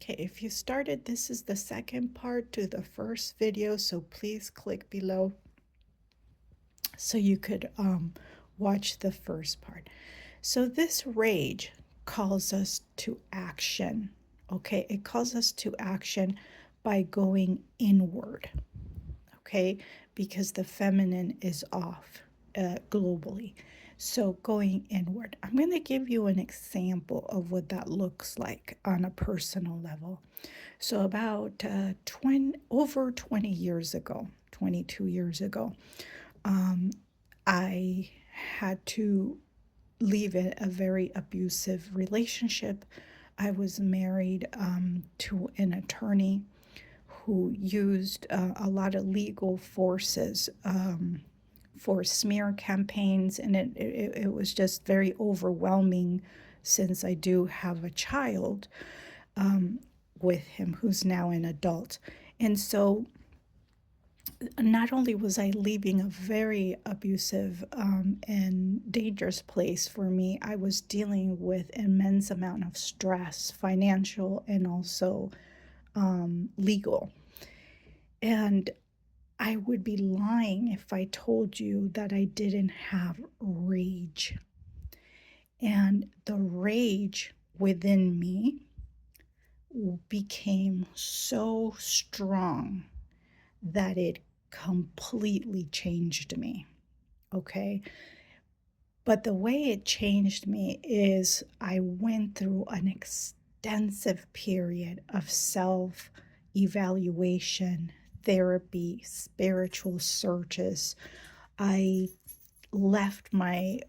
Okay, if you started, this is the second part to the first video, so please click below so you could watch the first part. So this rage calls us to action, okay? It calls us to action by going inward, okay? Because the feminine is off globally. So going inward. I'm going to give you an example of what that looks like on a personal level. So about over 20 years ago, 22 years ago, I had to leave a very abusive relationship. I was married to an attorney who used a lot of legal forces for smear campaigns, and it was just very overwhelming since I do have a child with him who's now an adult. And so not only was I leaving a very abusive and dangerous place for me, I was dealing with immense amount of stress, financial and also legal. And I would be lying if I told you that I didn't have rage. And the rage within me became so strong that it completely changed me. Okay. But the way it changed me is I went through an extensive period of self evaluation, therapy, spiritual searches. I left my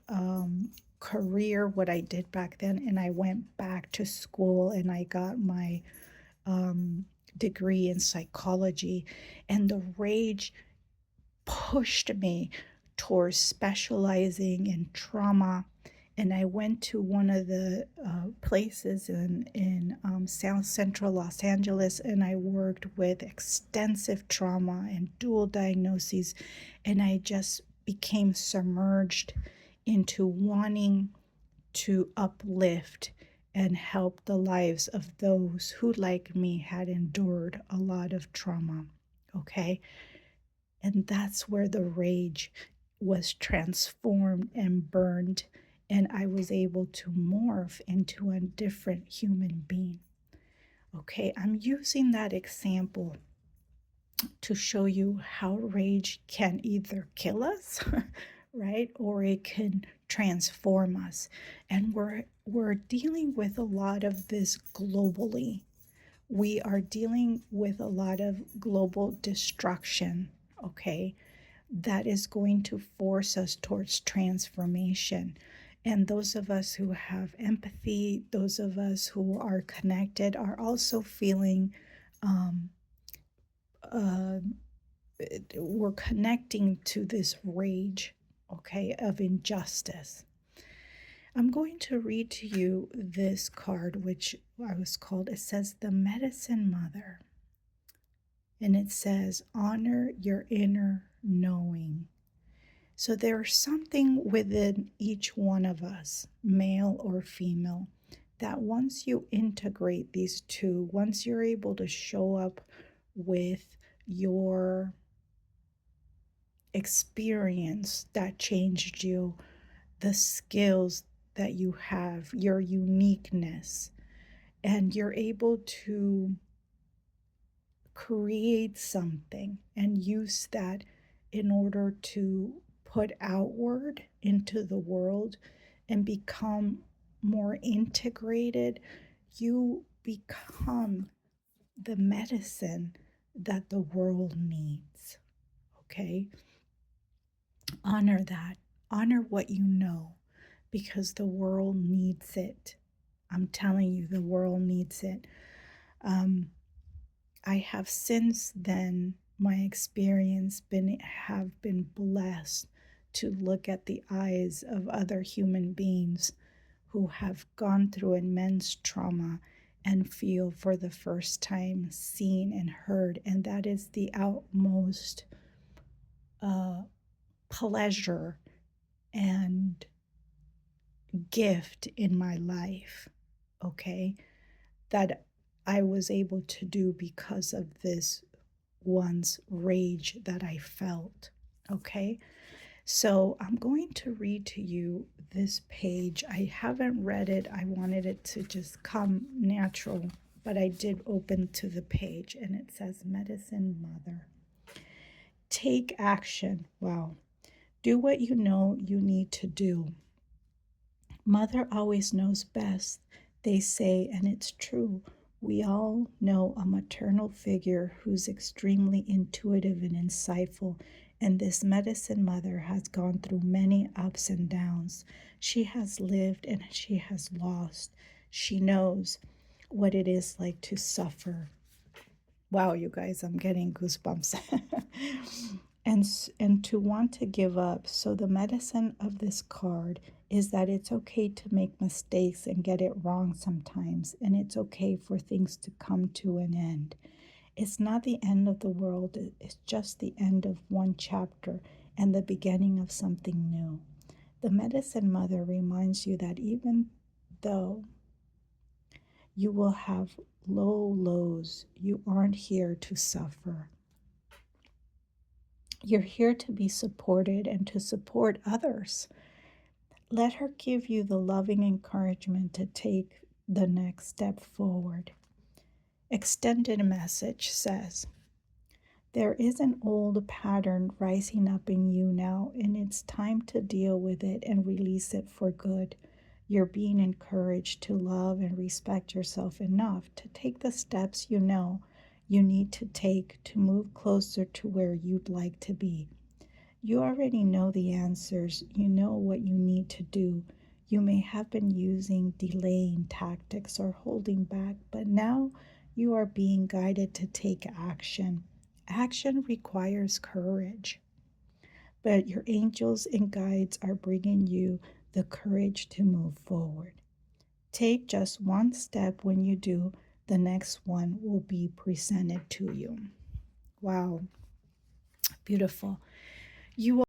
career, what I did back then, and I went back to school and I got my degree in psychology. And the rage pushed me towards specializing in trauma. And I went to one of the places in South Central Los Angeles, and I worked with extensive trauma and dual diagnoses. And I just became submerged into wanting to uplift and help the lives of those who, like me, had endured a lot of trauma. Okay. And that's where the rage was transformed and burned, and I was able to morph into a different human being. Okay, I'm using that example to show you how rage can either kill us, right, or it can transform us. And we're dealing with a lot of this globally. We are dealing with a lot of global destruction, okay, that is going to force us towards transformation. And those of us who have empathy, those of us who are connected, are also feeling um, uh, we're connecting to this rage, okay, of injustice. I'm going to read to you this card, which I was called, it says, The Medicine Mother. And it says, honor your inner knowing. So there's something within each one of us, male or female, that once you integrate these two, once you're able to show up with your experience that changed you, the skills that you have, your uniqueness, and you're able to create something and use that in order to put outward into the world and become more integrated, you become the medicine that the world needs. Okay? Honor that. Honor what you know because the world needs it. I'm telling you, the world needs it. I have since then, my experience have been blessed to look at the eyes of other human beings who have gone through immense trauma and feel for the first time seen and heard. And that is the utmost pleasure and gift in my life. Okay. That I was able to do because of this one's rage that I felt. Okay. So I'm going to read to you this page. I haven't read it. I wanted it to just come natural, but I did open to the page and it says Medicine Mother. Take action. Wow. Do what you know you need to do. Mother always knows best, they say, and it's true. We all know a maternal figure who's extremely intuitive and insightful, and this medicine mother has gone through many ups and downs. She has lived and she has lost. She knows what it is like to suffer. Wow, you guys, I'm getting goosebumps. and to want to give up. So the medicine of this card is that it's okay to make mistakes and get it wrong sometimes, and it's okay for things to come to an end. It's not the end of the world, it's just the end of one chapter and the beginning of something new. The medicine mother reminds you that even though you will have low lows, you aren't here to suffer. You're here to be supported and to support others. Let her give you the loving encouragement to take the next step forward. Extended message says, there is an old pattern rising up in you now, and it's time to deal with it and release it for good. You're being encouraged to love and respect yourself enough to take the steps you know you need to take to move closer to where you'd like to be. You already know the answers. You know what you need to do. You may have been using delaying tactics or holding back, but now you are being guided to take action. Action requires courage, but your angels and guides are bringing you the courage to move forward. Take just one step. When you do, the next one will be presented to you. Wow, beautiful. You